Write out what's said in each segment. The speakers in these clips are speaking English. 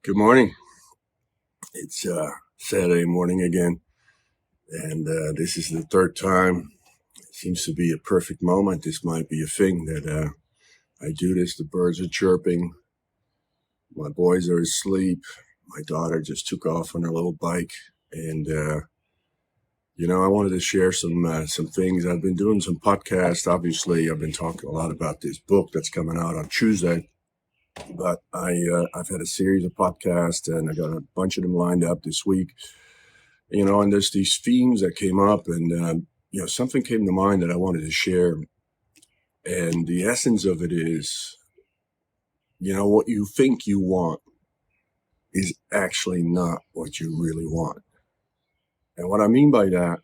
Good morning. It's Saturday morning again, and this is the third time. It seems to be a perfect moment. This might be a thing that I do this. The birds are chirping. My boys are asleep. My daughter just took off on her little bike, and I wanted to share some things. I've been doing some podcasts. Obviously, I've been talking a lot about this book that's coming out on Tuesday. But I've had a series of podcasts, and I got a bunch of them lined up this week. And there's these themes that came up, and something came to mind that I wanted to share. And the essence of it is, what you think you want is actually not what you really want. And what I mean by that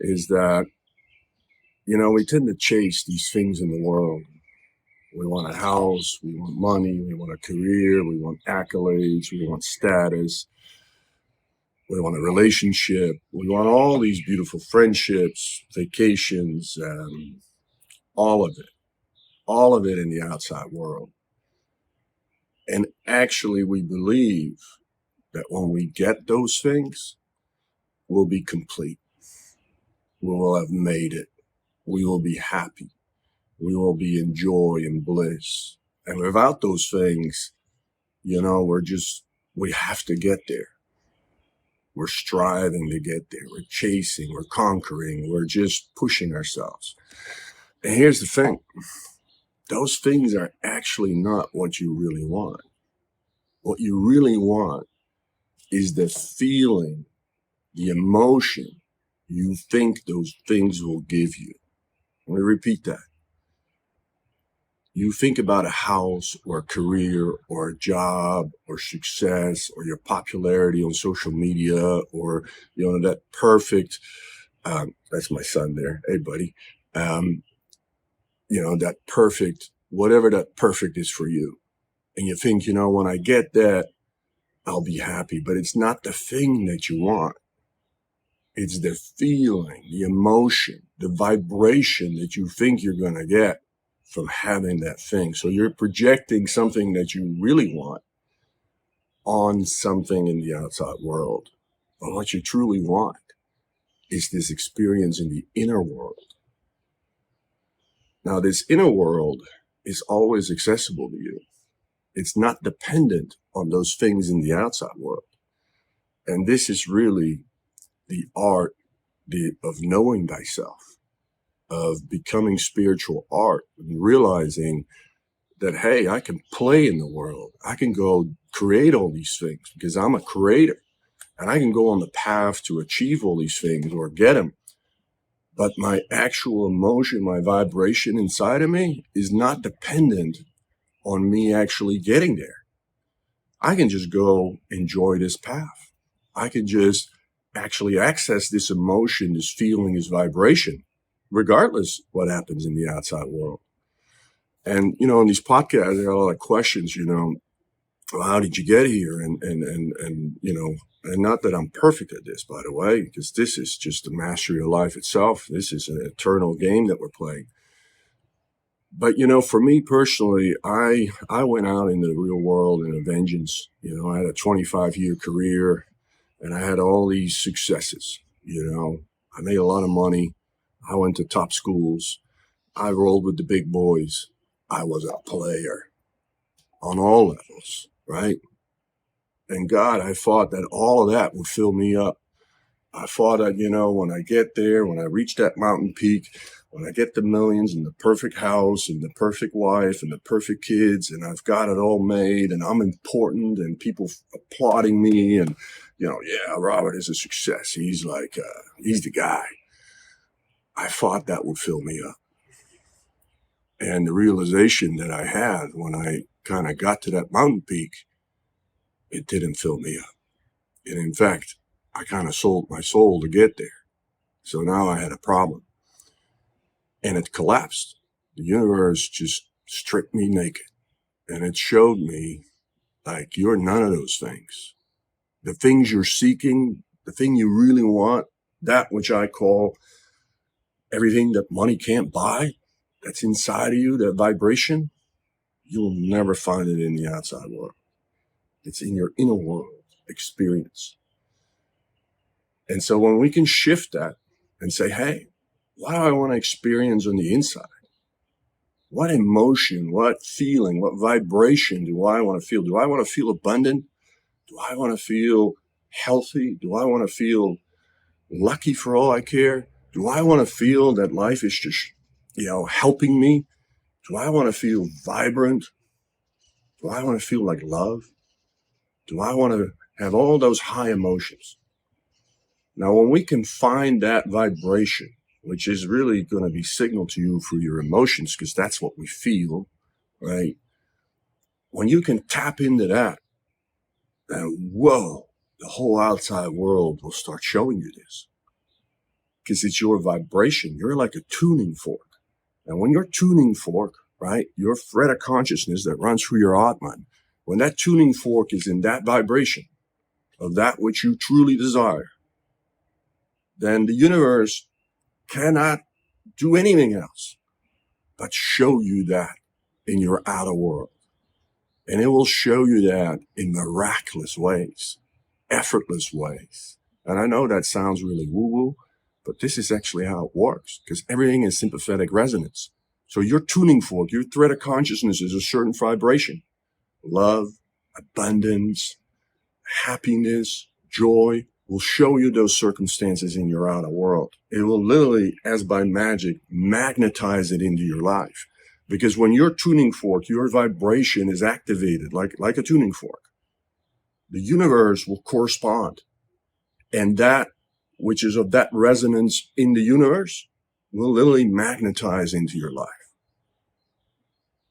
is that, we tend to chase these things in the world. We want a house, we want money, we want a career, we want accolades, we want status, we want a relationship, we want all these beautiful friendships, vacations, all of it in the outside world. And actually, we believe that when we get those things, we'll be complete. We will have made it. We will be happy. We will be in joy and bliss. And without those things, we have to get there. We're striving to get there. We're chasing, we're conquering, we're just pushing ourselves. And here's the thing. Those things are actually not what you really want. What you really want is the feeling, the emotion you think those things will give you. Let me repeat that. You think about a house or a career or a job or success or your popularity on social media or, that perfect, that's my son there. Hey, buddy. That perfect, whatever that perfect is for you. And you think, when I get that, I'll be happy. But it's not the thing that you want. It's the feeling, the emotion, the vibration that you think you're going to get from having that thing. So you're projecting something that you really want on something in the outside world. But what you truly want is this experience in the inner world. Now, this inner world is always accessible to you. It's not dependent on those things in the outside world. And this is really the art of knowing thyself, of becoming spiritual art, and realizing that, hey, I can play in the world. I can go create all these things because I'm a creator, and I can go on the path to achieve all these things or get them. But my actual emotion, my vibration inside of me is not dependent on me actually getting there. I can just go enjoy this path. I can just actually access this emotion, this feeling, this vibration, regardless what happens in the outside world. And, in these podcasts, there are a lot of questions, well, how did you get here? And not that I'm perfect at this, by the way, because this is just the mastery of life itself. This is an eternal game that we're playing. But, for me personally, I went out into the real world in a vengeance. I had a 25-year career and I had all these successes. I made a lot of money. I went to top schools. I rolled with the big boys. I was a player on all levels, right? And God, I thought that all of that would fill me up. I thought that, when I get there, when I reach that mountain peak, when I get the millions and the perfect house and the perfect wife and the perfect kids, and I've got it all made and I'm important and people applauding me and, yeah, Robert is a success. He's he's the guy. I thought that would fill me up. And the realization that I had when I kind of got to that mountain peak, it didn't fill me up. And in fact, I kind of sold my soul to get there. So now I had a problem. And it collapsed. The universe just stripped me naked. And it showed me, you're none of those things. The things you're seeking, the thing you really want, that which I call everything that money can't buy, that's inside of you, that vibration, you'll never find it in the outside world. It's in your inner world experience. And so when we can shift that and say, hey, what do I want to experience on the inside? What emotion, what feeling, what vibration do I want to feel? Do I want to feel abundant? Do I want to feel healthy? Do I want to feel lucky for all I care? Do I want to feel that life is just, helping me? Do I want to feel vibrant? Do I want to feel like love? Do I want to have all those high emotions? Now, when we can find that vibration, which is really going to be signaled to you through your emotions, because that's what we feel, right? When you can tap into that, then whoa, the whole outside world will start showing you this. Because it's your vibration. You're like a tuning fork. And when your tuning fork, right, your thread of consciousness that runs through your Atman, when that tuning fork is in that vibration of that which you truly desire, then the universe cannot do anything else but show you that in your outer world. And it will show you that in miraculous ways, effortless ways. And I know that sounds really woo-woo, but this is actually how it works, because everything is sympathetic resonance. So your tuning fork, your thread of consciousness is a certain vibration. Love, abundance, happiness, joy will show you those circumstances in your outer world. It will literally, as by magic, magnetize it into your life. Because when your tuning fork, your vibration is activated like a tuning fork, the universe will correspond. And that which is of that resonance in the universe will literally magnetize into your life.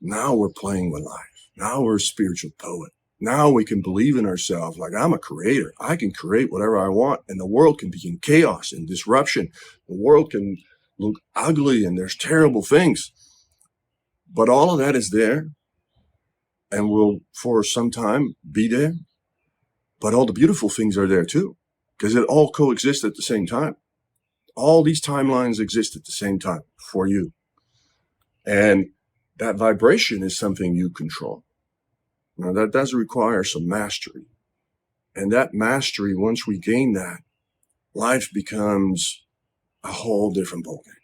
Now we're playing with life. Now we're a spiritual poet. Now we can believe in ourselves like I'm a creator. I can create whatever I want, and the world can be in chaos and disruption. The world can look ugly and there's terrible things. But all of that is there and will for some time be there. But all the beautiful things are there too, because it all coexists at the same time. All these timelines exist at the same time for you. And that vibration is something you control. Now, that does require some mastery. And that mastery, once we gain that, life becomes a whole different ballgame.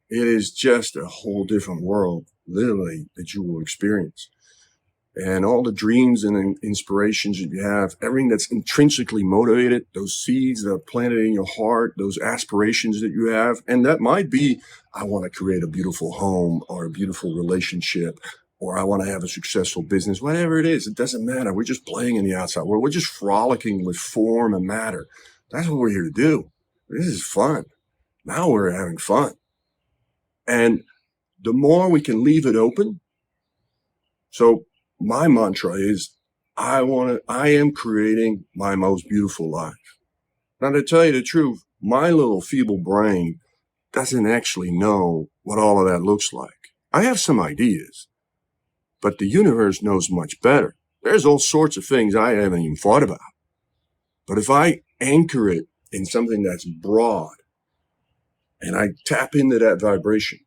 It is just a whole different world, literally, that you will experience. And all the dreams and inspirations that you have, everything that's intrinsically motivated, those seeds that are planted in your heart, those aspirations that you have, and that might be, I want to create a beautiful home or a beautiful relationship, or I want to have a successful business, whatever it is, it doesn't matter. We're just playing in the outside world. We're just frolicking with form and matter. That's what we're here to do. This is fun. Now we're having fun. And the more we can leave it open, so my mantra is, I am creating my most beautiful life. Now, to tell you the truth, my little feeble brain doesn't actually know what all of that looks like. I have some ideas, but the universe knows much better. There's all sorts of things I haven't even thought about. But if I anchor it in something that's broad and I tap into that vibration,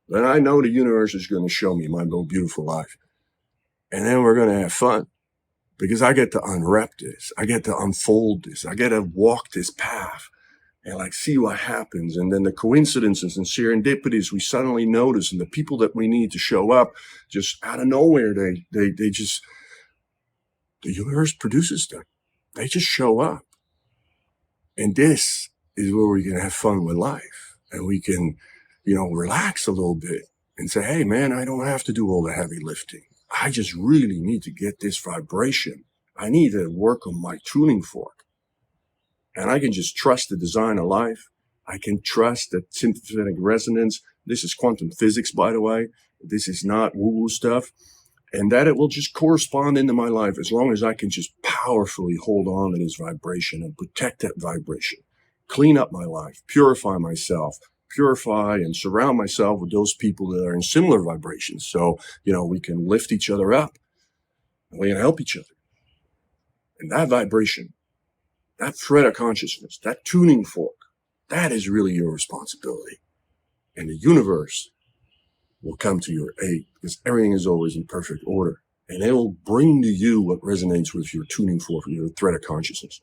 then I know the universe is going to show me my most beautiful life. And then we're going to have fun, because I get to unwrap this. I get to unfold this. I get to walk this path and see what happens. And then the coincidences and serendipities we suddenly notice, and the people that we need to show up just out of nowhere, they just, the universe produces them. They just show up. And this is where we can have fun with life. And we can, relax a little bit and say, hey man, I don't have to do all the heavy lifting. I just really need to get this vibration. I need to work on my tuning fork. And I can just trust the design of life. I can trust that sympathetic resonance. This is quantum physics, by the way. This is not woo-woo stuff. And that it will just correspond into my life as long as I can just powerfully hold on to this vibration and protect that vibration. Clean up my life, purify myself, purify and surround myself with those people that are in similar vibrations. So, we can lift each other up and we can help each other. And that vibration, that thread of consciousness, that tuning fork, that is really your responsibility. And the universe will come to your aid, because everything is always in perfect order. and it'll bring to you what resonates with your tuning fork, your thread of consciousness.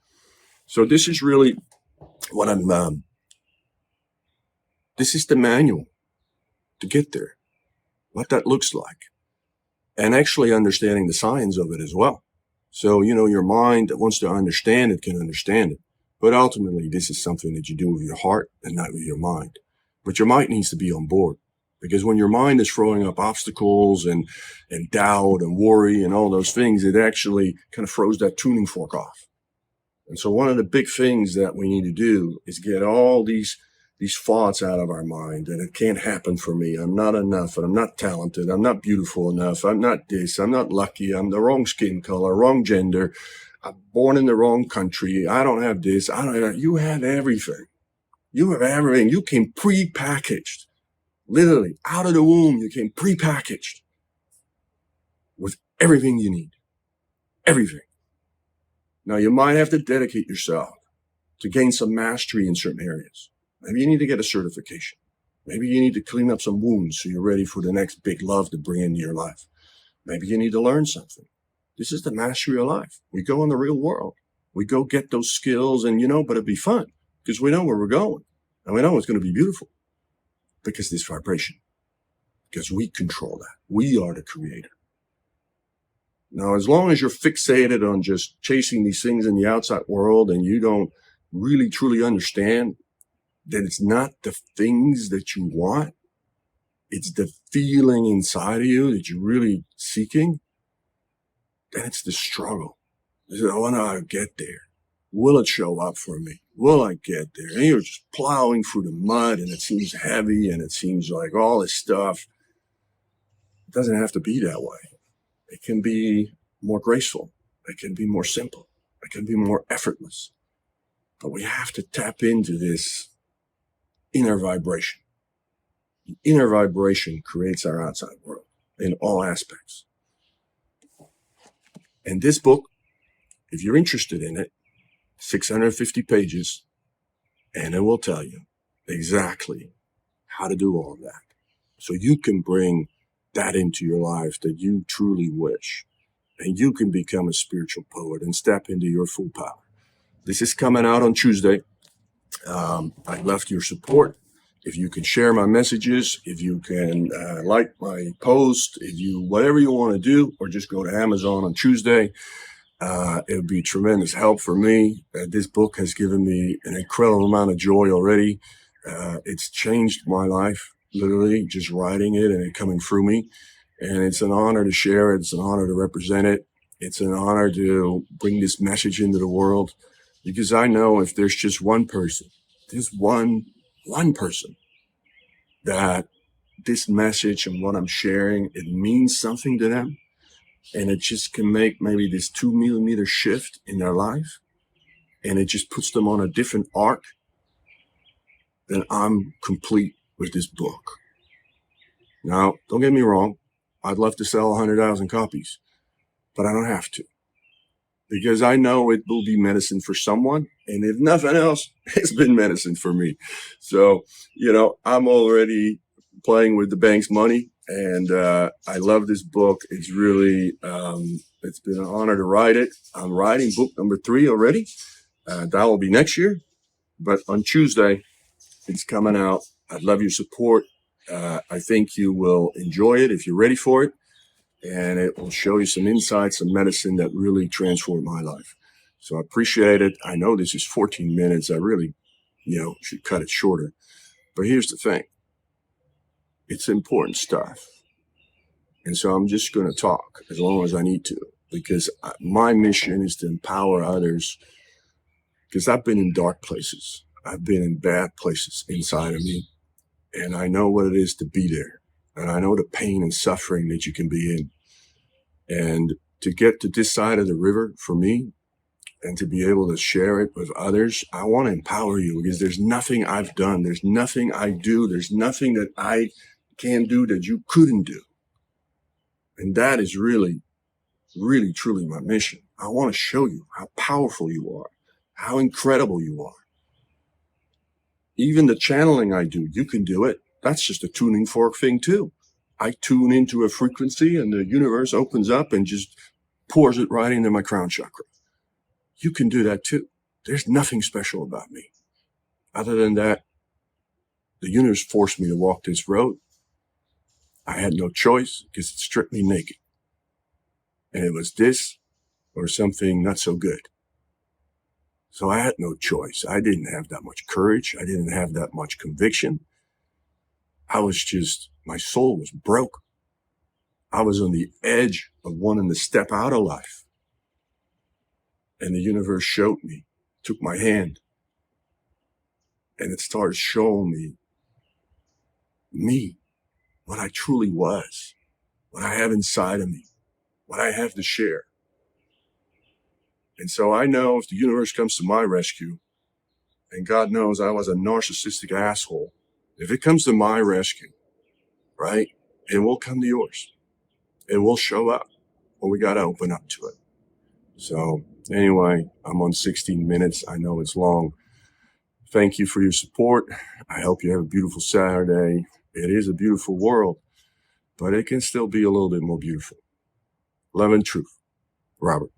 So this is really what this is the manual to get there, what that looks like, and actually understanding the science of it as well. So, your mind that wants to understand it can understand it. But ultimately, this is something that you do with your heart and not with your mind. But your mind needs to be on board. Because when your mind is throwing up obstacles and doubt and worry and all those things, it actually kind of throws that tuning fork off. And so one of the big things that we need to do is get all these thoughts out of our mind, and it can't happen for me. I'm not enough, and I'm not talented. I'm not beautiful enough. I'm not this. I'm not lucky. I'm the wrong skin color, wrong gender. I'm born in the wrong country. I don't have this. You have everything. You have everything. You came pre-packaged. Literally, out of the womb, you came pre-packaged with everything you need. Everything. Now, you might have to dedicate yourself to gain some mastery in certain areas. Maybe you need to get a certification. Maybe you need to clean up some wounds so you're ready for the next big love to bring into your life. Maybe you need to learn something. This is the mastery of life. We go in the real world. We go get those skills and, but it'd be fun because we know where we're going and we know it's going to be beautiful because this vibration, because we control that. We are the creator. Now, as long as you're fixated on just chasing these things in the outside world and you don't really truly understand that it's not the things that you want, it's the feeling inside of you that you're really seeking, then it's the struggle. I want to get there. Will it show up for me? Will I get there? And you're just plowing through the mud and it seems heavy and it seems like all this stuff. It doesn't have to be that way. It can be more graceful. It can be more simple. It can be more effortless. But we have to tap into this inner vibration. The inner vibration creates our outside world in all aspects. And this book, if you're interested in it, 650 pages, and it will tell you exactly how to do all of that. So you can bring that into your life that you truly wish. And you can become a spiritual poet and step into your full power. This is coming out on Tuesday. I'd love your support. If you can share my messages, if you can like my post, whatever you want to do, or just go to Amazon on Tuesday, it would be tremendous help for me. This book has given me an incredible amount of joy already. It's changed my life, literally, just writing it and it coming through me. And it's an honor to share it. It's an honor to represent it. It's an honor to bring this message into the world, because I know if there's just one person, there's one person that this message and what I'm sharing, it means something to them, and it just can make maybe this 2 millimeter shift in their life, and it just puts them on a different arc, then I'm complete with this book. Now, don't get me wrong. I'd love to sell 100,000 copies, but I don't have to, because I know it will be medicine for someone. And if nothing else, it's been medicine for me. So, I'm already playing with the bank's money, and I love this book. It's really, it's been an honor to write it. I'm writing book number 3 already. That will be next year, but on Tuesday, it's coming out. I'd love your support. I think you will enjoy it if you're ready for it. And it will show you some insights, some medicine that really transformed my life. So I appreciate it. I know this is 14 minutes. I really, should cut it shorter. But here's the thing. It's important stuff. And so I'm just going to talk as long as I need to, because my mission is to empower others, because I've been in dark places. I've been in bad places inside of me. And I know what it is to be there. And I know the pain and suffering that you can be in. And to get to this side of the river for me and to be able to share it with others, I want to empower you, because there's nothing I've done. There's nothing I do. There's nothing that I can do that you couldn't do. And that is really, really, truly my mission. I want to show you how powerful you are, how incredible you are. Even the channeling I do, you can do it. That's just a tuning fork thing too. I tune into a frequency and the universe opens up and just pours it right into my crown chakra. You can do that too. There's nothing special about me. Other than that, the universe forced me to walk this road. I had no choice because it stripped me naked. And it was this or something not so good. So I had no choice. I didn't have that much courage. I didn't have that much conviction. My soul was broke. I was on the edge of wanting to step out of life. And the universe showed me, took my hand, and it started showing me, what I truly was, what I have inside of me, what I have to share. And so I know if the universe comes to my rescue, and God knows I was a narcissistic asshole, if it comes to my rescue, right, it will come to yours. It will show up, but we got to open up to it. So anyway, I'm on 16 minutes. I know it's long. Thank you for your support. I hope you have a beautiful Saturday. It is a beautiful world, but it can still be a little bit more beautiful. Love and truth, Robert.